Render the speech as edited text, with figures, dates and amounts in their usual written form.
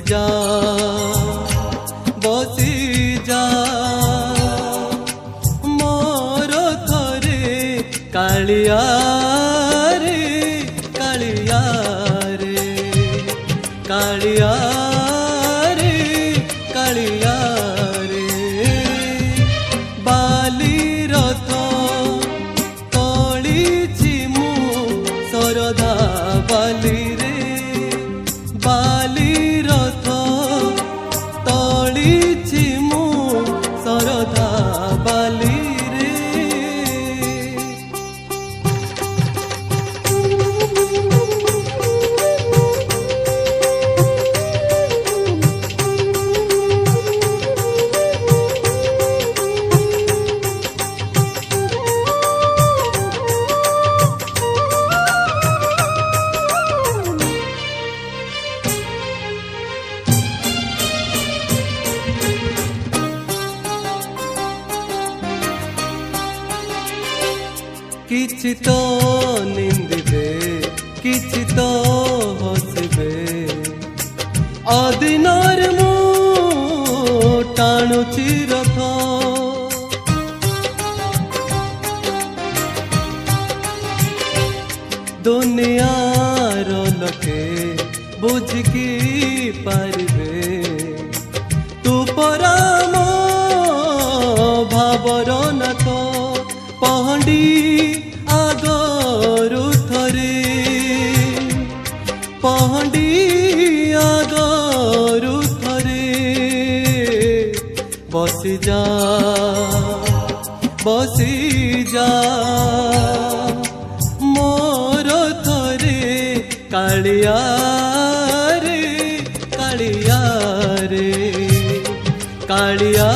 जा बसी जा मोर थरे कालिया रे कालिया रे कालिया रे कालिया रे बाली रथ तोलिछि मु सरधा बाली रे बाली रथ तोलिछि मु सरधा बाली रे किछि तो निंदिबे किछि तो हसबे अदिनर मु टाणुछि रथ दुनियार लोके बुझिकी पारिबे तू पराम भावर नाथ पहंडी आगरु थरे पहंडी आगरु थरे बसी जा मोर थरे कालिया रे कालिया रे कालिया